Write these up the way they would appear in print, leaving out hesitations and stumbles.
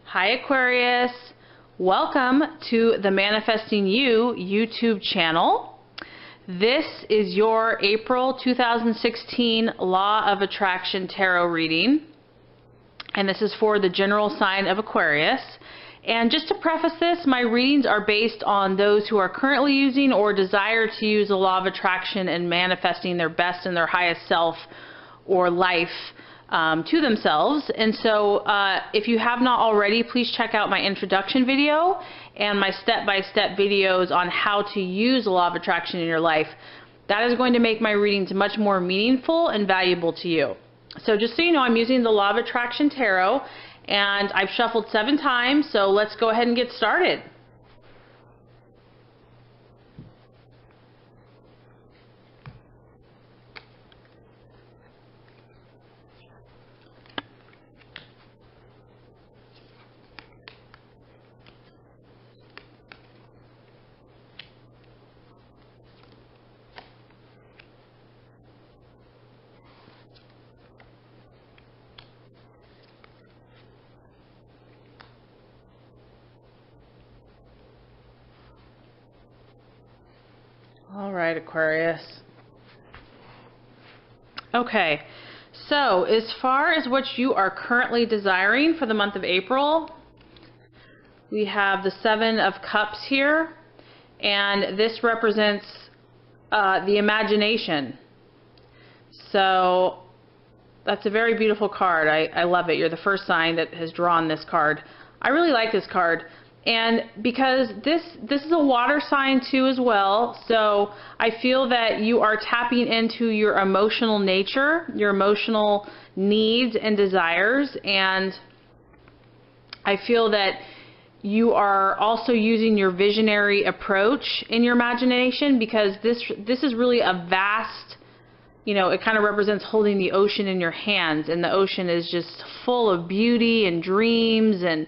Hi Aquarius, welcome to the Manifesting You YouTube channel. This is your April 2016 Law of Attraction Tarot reading, and this is for the general sign of Aquarius. And just to preface this, my readings are based on those who are currently using or desire to use the Law of Attraction and manifesting their best and their highest self or life to themselves. And so if you have not already, please check out my introduction video and my step-by-step videos on how to use the Law of Attraction in your life. That is going to make my readings much more meaningful and valuable to you. So just so you know, I'm using the Law of Attraction Tarot, and I've shuffled 7 times, so let's go ahead and get started. All right, Aquarius. Okay, so as far as what you are currently desiring for the month of April, we have the 7 of Cups here, and this represents the imagination. So that's a very beautiful card. I love it. You're the first sign that has drawn this card. I really like this card. And because this is a water sign too as well, so I feel that you are tapping into your emotional nature, your emotional needs and desires, and I feel that you are also using your visionary approach in your imagination, because this is really a vast, you know, it kind of represents holding the ocean in your hands, and the ocean is just full of beauty and dreams and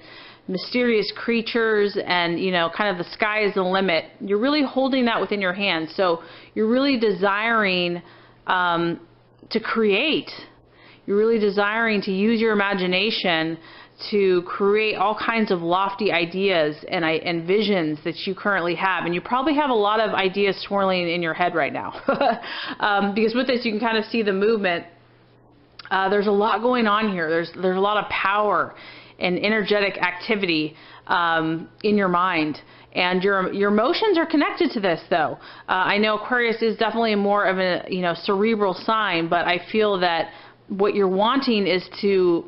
mysterious creatures, and you know, kind of the sky is the limit. You're really holding that within your hands, so you're really desiring to create. You're really desiring to use your imagination to create all kinds of lofty ideas and visions that you currently have, and you probably have a lot of ideas swirling in your head right now. Because with this, you can kind of see the movement. There's a lot going on here. There's a lot of power and energetic activity in your mind, and your emotions are connected to this, though. I know Aquarius is definitely more of a cerebral sign, but I feel that what you're wanting is to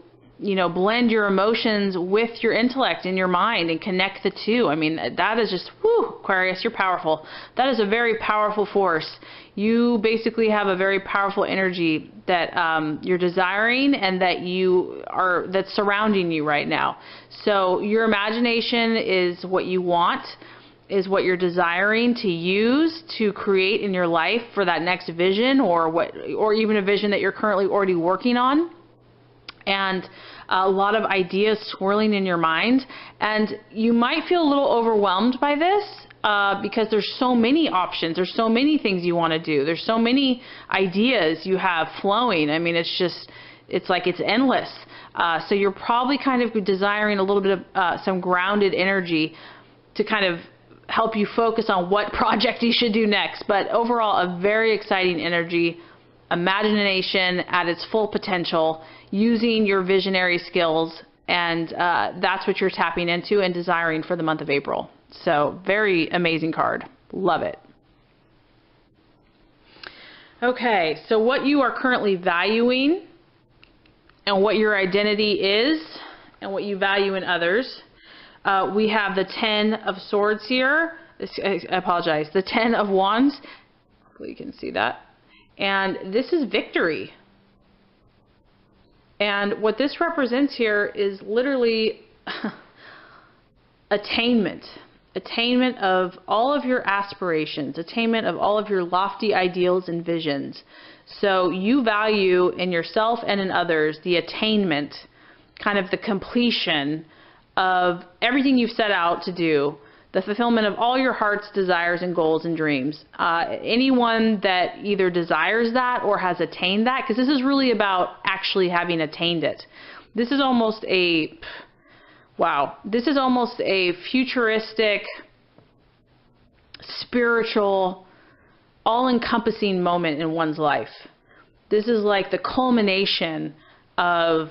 blend your emotions with your intellect in your mind and connect the two. I mean, that is just, whew, Aquarius, you're powerful. That is a very powerful force. You basically have a very powerful energy that you're desiring and that's surrounding you right now. So your imagination is what you want, is what you're desiring to use to create in your life for that next vision, or even a vision that you're currently already working on. And a lot of ideas swirling in your mind, and you might feel a little overwhelmed by this because there's so many options, there's so many things you want to do, there's so many ideas you have flowing. I mean, it's like it's endless. So you're probably kind of desiring a little bit of some grounded energy to kind of help you focus on what project you should do next. But overall, a very exciting energy, imagination at its full potential, using your visionary skills, and that's what you're tapping into and desiring for the month of April. So very amazing card. Love it. Okay, so what you are currently valuing and what your identity is and what you value in others. We have the 10 of Swords here. I apologize. The 10 of Wands. Hopefully you can see that. And this is victory. And what this represents here is literally attainment. Attainment of all of your aspirations. Attainment of all of your lofty ideals and visions. So you value in yourself and in others the attainment, kind of the completion of everything you've set out to do the fulfillment of all your heart's desires and goals and dreams. Anyone that either desires that or has attained that, because this is really about actually having attained it. This is almost a, wow, this is almost a futuristic, spiritual, all-encompassing moment in one's life. This is like the culmination of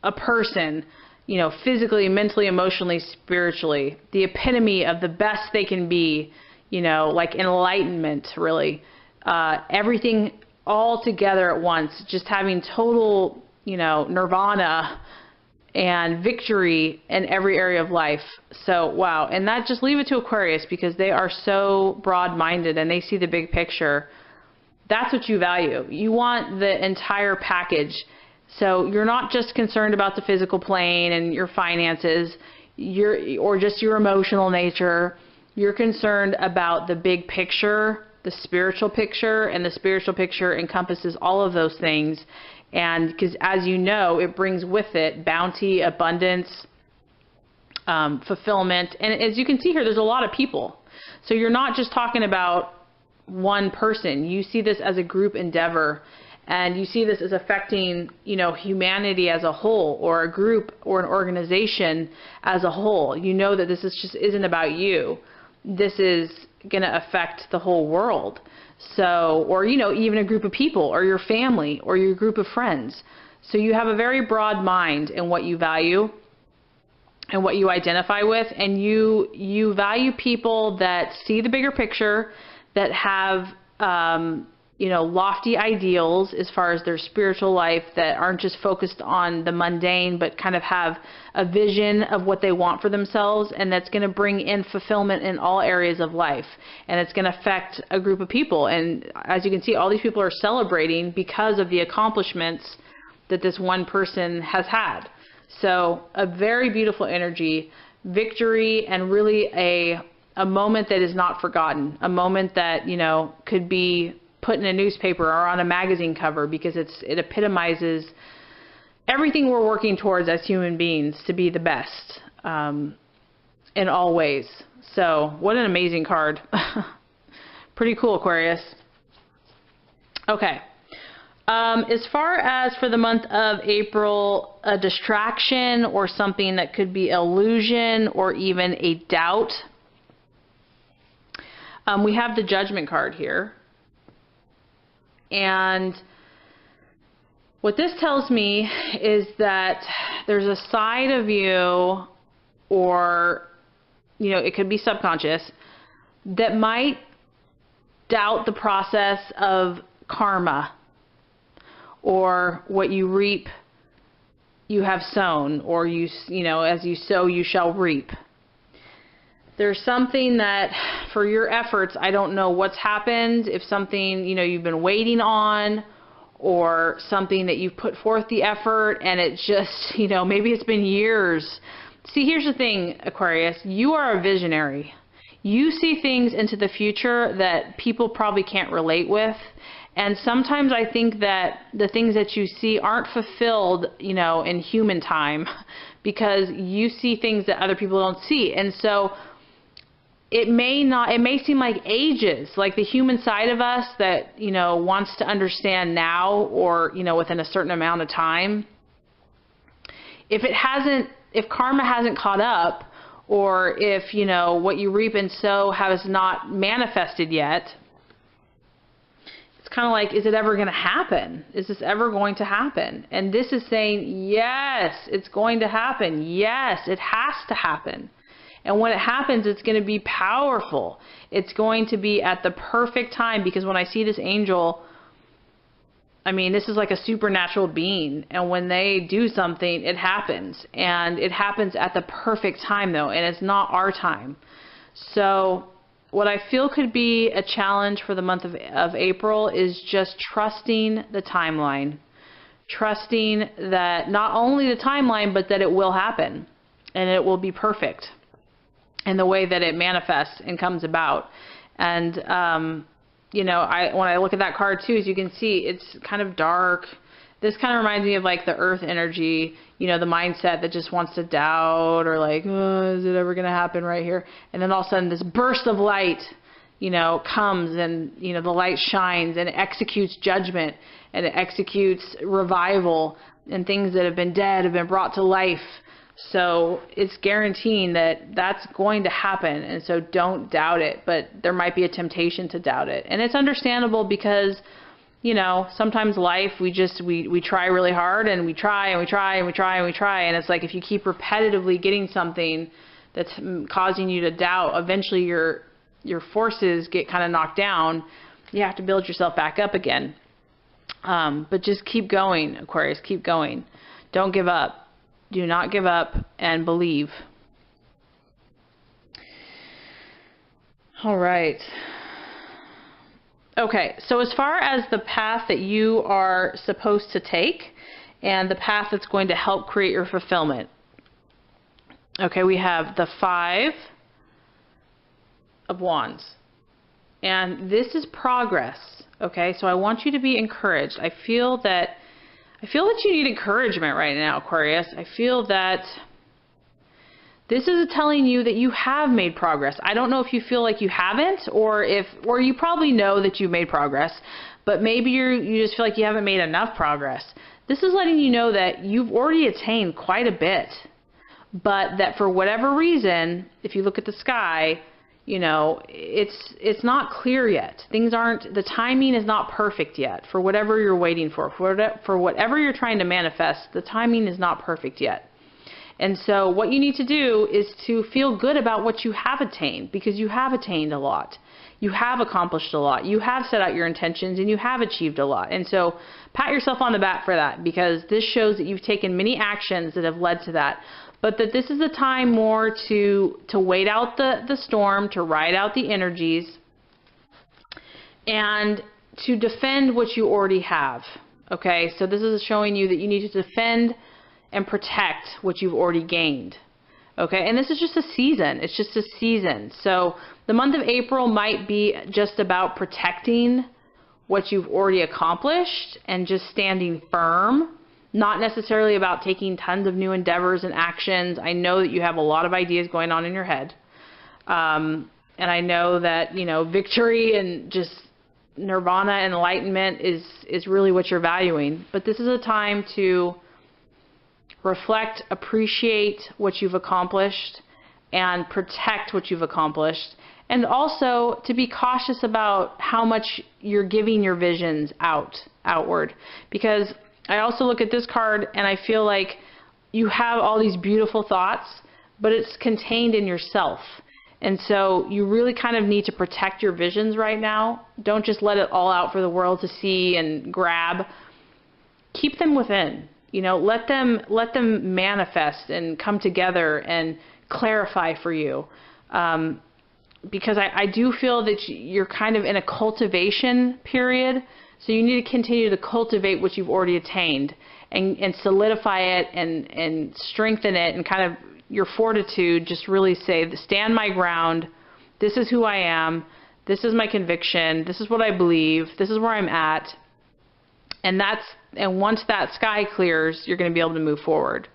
a person, you know, physically, mentally, emotionally, spiritually, the epitome of the best they can be, you know, like enlightenment, really. Everything all together at once, just having total, you know, nirvana and victory in every area of life. So, wow. And that, just leave it to Aquarius, because they are so broad-minded and they see the big picture. That's what you value. You want the entire package. So you're not just concerned about the physical plane and your finances, or just your emotional nature. You're concerned about the big picture, the spiritual picture, and the spiritual picture encompasses all of those things. And because, as you know, it brings with it bounty, abundance, fulfillment. And as you can see here, there's a lot of people. So you're not just talking about one person. You see this as a group endeavor. And you see this as affecting, you know, humanity as a whole, or a group or an organization as a whole. You know that this is just isn't about you. This is going to affect the whole world. So, or, you know, even a group of people, or your family, or your group of friends. So you have a very broad mind in what you value and what you identify with. And you value people that see the bigger picture, that have, you know, lofty ideals as far as their spiritual life, that aren't just focused on the mundane, but kind of have a vision of what they want for themselves, and that's going to bring in fulfillment in all areas of life. And it's going to affect a group of people. And as you can see, all these people are celebrating because of the accomplishments that this one person has had. So a very beautiful energy, victory, and really a moment that is not forgotten, a moment that, you know, could be put in a newspaper or on a magazine cover, because it epitomizes everything we're working towards as human beings to be the best in all ways. So what an amazing card. Pretty cool, Aquarius. Okay. As far as for the month of April, a distraction or something that could be illusion or even a doubt, we have the Judgment card here. And what this tells me is that there's a side of you, or, you know, it could be subconscious, that might doubt the process of karma, or what you reap, you have sown, or you know, as you sow, you shall reap. There's something that, for your efforts, I don't know what's happened, if something, you know, you've been waiting on, or something that you've put forth the effort and it just, you know, maybe it's been years. See, here's the thing, Aquarius, you are a visionary. You see things into the future that people probably can't relate with. And sometimes I think that the things that you see aren't fulfilled, you know, in human time, because you see things that other people don't see. And so it may seem like ages, like the human side of us that, you know, wants to understand now, or, you know, within a certain amount of time. If karma hasn't caught up, or if, you know, what you reap and sow has not manifested yet, it's kind of like, is it ever going to happen? Is this ever going to happen? And this is saying, yes, it's going to happen. Yes, it has to happen. And when it happens, it's going to be powerful. It's going to be at the perfect time, because when I see this angel, I mean, this is like a supernatural being. And when they do something, it happens. And it happens at the perfect time, though, and it's not our time. So what I feel could be a challenge for the month of April is just trusting the timeline. Trusting that not only the timeline, but that it will happen. And it will be perfect in the way that it manifests and comes about. And, you know, when I look at that card too, as you can see, it's kind of dark. This kind of reminds me of like the earth energy. you know, the mindset that just wants to doubt or like, oh, is it ever going to happen right here? And then all of a sudden this burst of light, you know, comes and, you know, the light shines and it executes judgment and it executes revival, and things that have been dead have been brought to life. So it's guaranteeing that that's going to happen. And so don't doubt it, but there might be a temptation to doubt it. And it's understandable because, you know, sometimes life, we try really hard and we try and we try and we try and we try. And it's like, if you keep repetitively getting something that's causing you to doubt, eventually your forces get kind of knocked down. You have to build yourself back up again. But just keep going, Aquarius, keep going. Don't give up. Do not give up and believe. All right. Okay, so as far as the path that you are supposed to take and the path that's going to help create your fulfillment. Okay, we have the 5 of Wands. And this is progress. Okay, so I want you to be encouraged. I feel that you need encouragement right now, Aquarius. I feel that this is telling you that you have made progress. I don't know if you feel like you haven't, or you probably know that you've made progress, but maybe you just feel like you haven't made enough progress. This is letting you know that you've already attained quite a bit, but that for whatever reason, if you look at the sky, you know, it's not clear yet. The timing is not perfect yet for whatever you're waiting for whatever you're trying to manifest, the timing is not perfect yet. And so what you need to do is to feel good about what you have attained, because you have attained a lot. You have accomplished a lot. You have set out your intentions and you have achieved a lot. And so pat yourself on the back for that, because this shows that you've taken many actions that have led to that. But that this is a time more to wait out the storm, to ride out the energies, and to defend what you already have. Okay, so this is showing you that you need to defend and protect what you've already gained. Okay, and this is just a season. It's just a season. So the month of April might be just about protecting what you've already accomplished and just standing firm. Not necessarily about taking tons of new endeavors and actions. I know that you have a lot of ideas going on in your head. And I know that, you know, victory and just nirvana and enlightenment is really what you're valuing. But this is a time to reflect, appreciate what you've accomplished, and protect what you've accomplished. And also to be cautious about how much you're giving your visions outward. Because I also look at this card and I feel like you have all these beautiful thoughts, but it's contained in yourself. And so you really kind of need to protect your visions right now. Don't just let it all out for the world to see and grab. Keep them within. You know, let them manifest and come together and clarify for you. Because I do feel that you're kind of in a cultivation period. So you need to continue to cultivate what you've already attained and solidify it and strengthen it, and kind of your fortitude, just really say, stand my ground. This is who I am. This is my conviction. This is what I believe. This is where I'm at. And once that sky clears, you're going to be able to move forward.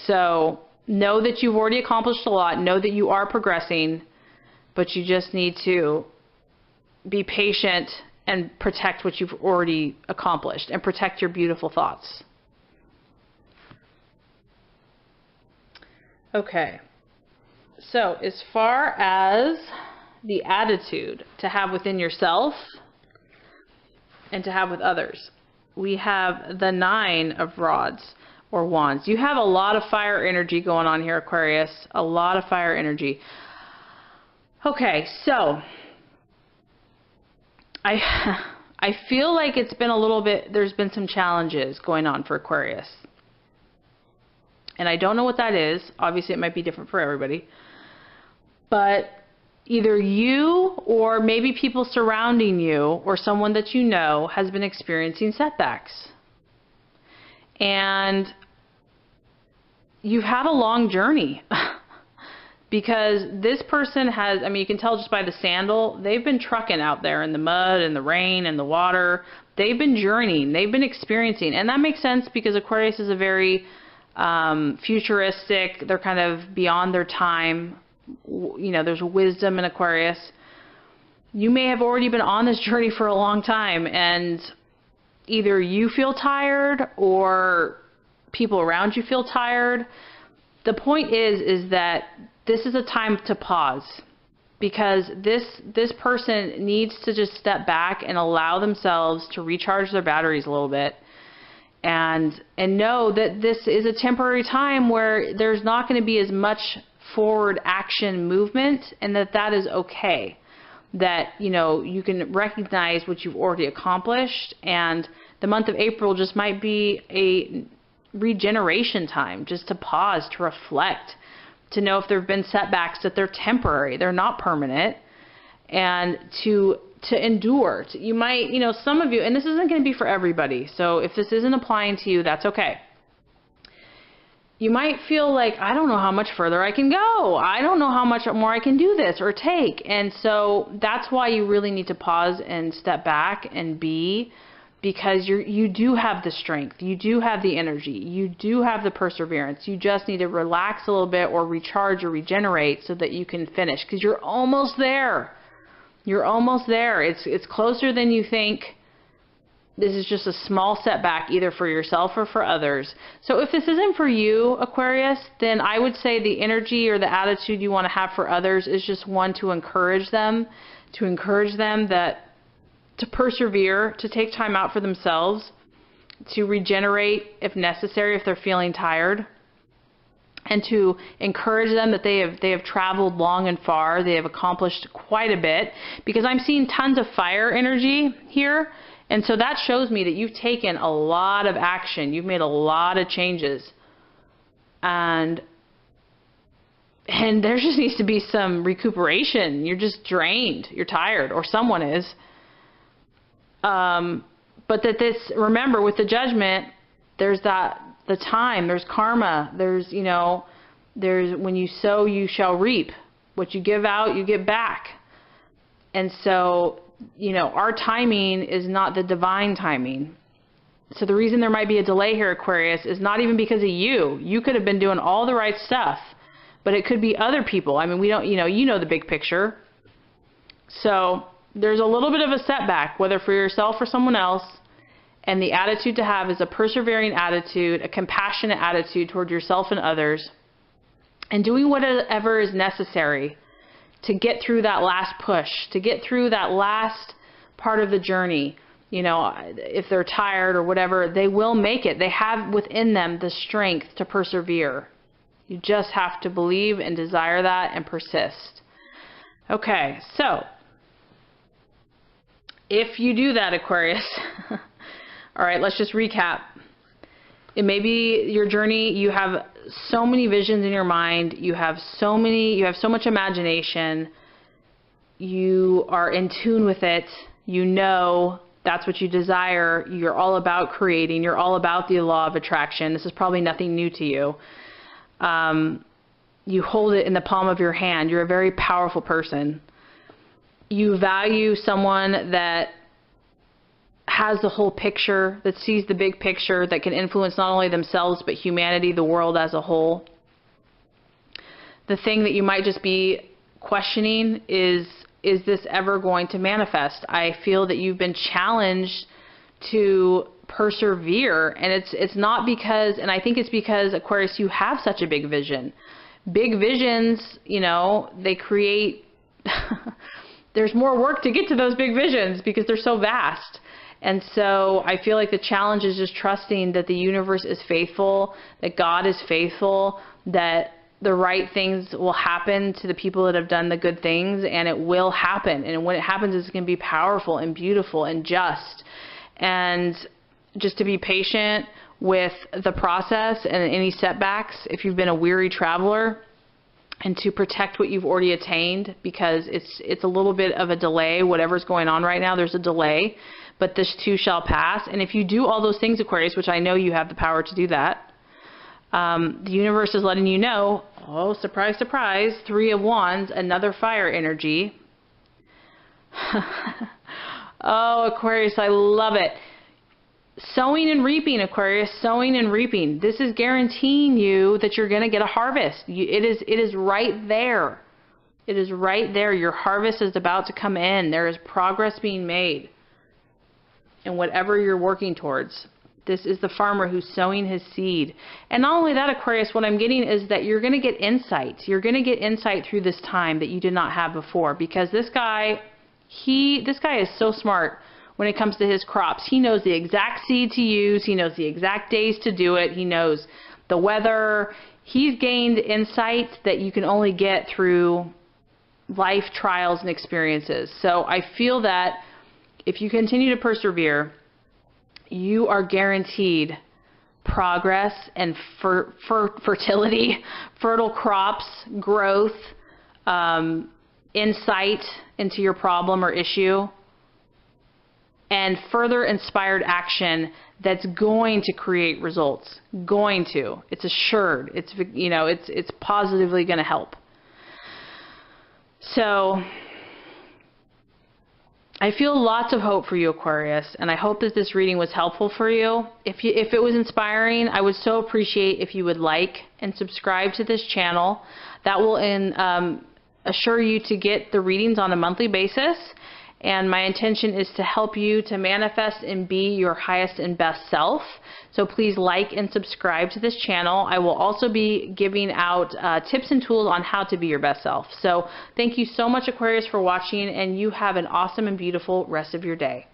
So know that you've already accomplished a lot. Know that you are progressing, but you just need to be patient and protect what you've already accomplished, and protect your beautiful thoughts. Okay, so as far as the attitude to have within yourself and to have with others, we have the 9 of rods or wands. You have a lot of fire energy going on here, Aquarius, a lot of fire energy. Okay, so I feel like it's been a little bit, there's been some challenges going on for Aquarius. And I don't know what that is. Obviously, it might be different for everybody. But either you or maybe people surrounding you or someone that you know has been experiencing setbacks. And you've had a long journey. Because this person has, I mean, you can tell just by the sandal, they've been trucking out there in the mud and the rain and the water. They've been journeying. They've been experiencing. And that makes sense because Aquarius is a very futuristic. They're kind of beyond their time. You know, there's wisdom in Aquarius. You may have already been on this journey for a long time, and either you feel tired or people around you feel tired. The point is that this is a time to pause, because this person needs to just step back and allow themselves to recharge their batteries a little bit, and know that this is a temporary time where there's not going to be as much forward action movement, and that is okay. That, you know, you can recognize what you've already accomplished, and the month of April just might be a regeneration time, just to pause, to reflect, to know if there have been setbacks, that they're temporary, they're not permanent, and to endure. You might, you know, some of you, and this isn't going to be for everybody, so if this isn't applying to you, that's okay. You might feel like, I don't know how much further I can go. I don't know how much more I can do this or take. And so that's why you really need to pause and step back and be, because you do have the strength. You do have the energy. You do have the perseverance. You just need to relax a little bit or recharge or regenerate so that you can finish, because you're almost there. You're almost there. It's closer than you think. This is just a small setback, either for yourself or for others. So if this isn't for you, Aquarius, then I would say the energy or the attitude you want to have for others is just one to encourage them that to persevere, to take time out for themselves, to regenerate if necessary, if they're feeling tired, and to encourage them that they have traveled long and far. They have accomplished quite a bit, because I'm seeing tons of fire energy here. And so that shows me that you've taken a lot of action. You've made a lot of changes. And there just needs to be some recuperation. You're just drained. You're tired, or someone is. But remember, with the judgment, there's the time, there's karma, there's when you sow, you shall reap. What you give out, you get back. And so, our timing is not the divine timing. So the reason there might be a delay here, Aquarius, is not even because of you. You could have been doing all the right stuff, but it could be other people. I mean, we don't, you know the big picture. So there's a little bit of a setback, whether for yourself or someone else, and the attitude to have is a persevering attitude, a compassionate attitude toward yourself and others, and doing whatever is necessary to get through that last push, to get through that last part of the journey. If they're tired or whatever, they will make it. They have within them the strength to persevere. You just have to believe and desire that and persist. Okay, so if you do that, Aquarius, all right, let's just recap. It may be your journey. You have so many visions in your mind. You have so much imagination. You are in tune with it. That's what you desire. You're all about creating. You're all about the law of attraction. This is probably nothing new to you. You hold it in the palm of your hand. You're a very powerful person. You value someone that has the whole picture, that sees the big picture, that can influence not only themselves but humanity, the world as a whole. The thing that you might just be questioning is this ever going to manifest? I feel that you've been challenged to persevere, and it's not because, and I think it's because, Aquarius, you have such a big vision. Big visions, they create, there's more work to get to those big visions because they're so vast. And so I feel like the challenge is just trusting that the universe is faithful, that God is faithful, that the right things will happen to the people that have done the good things, and it will happen. And when it happens, it's going to be powerful and beautiful and just. And just to be patient with the process and any setbacks, if you've been a weary traveler, and to protect what you've already attained, because it's a little bit of a delay. Whatever's going on right now, there's a delay, but this too shall pass. And if you do all those things, Aquarius, which I know you have the power to do that, the universe is letting you know, oh, surprise, surprise, 3 of Wands, another fire energy. Oh, Aquarius, I love it. Sowing and reaping, Aquarius, sowing and reaping. This is guaranteeing you that you're going to get a harvest. It is right there. It is right there. Your harvest is about to come in. There is progress being made in whatever you're working towards. This is the farmer who's sowing his seed. And not only that, Aquarius, what I'm getting is that you're going to get insight. You're going to get insight through this time that you did not have before, because this guy is so smart when it comes to his crops. He knows the exact seed to use. He knows the exact days to do it. He knows the weather. He's gained insight that you can only get through life trials and experiences. So I feel that if you continue to persevere, you are guaranteed progress and fertility, fertile crops, growth, insight into your problem or issue, and further inspired action that's going to create results. Going to. It's assured. It's positively going to help. So I feel lots of hope for you, Aquarius, and I hope that this reading was helpful for you. If it was inspiring, I would so appreciate if you would like and subscribe to this channel. That will assure you to get the readings on a monthly basis. And my intention is to help you to manifest and be your highest and best self. So please like and subscribe to this channel. I will also be giving out tips and tools on how to be your best self. So thank you so much, Aquarius, for watching, and you have an awesome and beautiful rest of your day.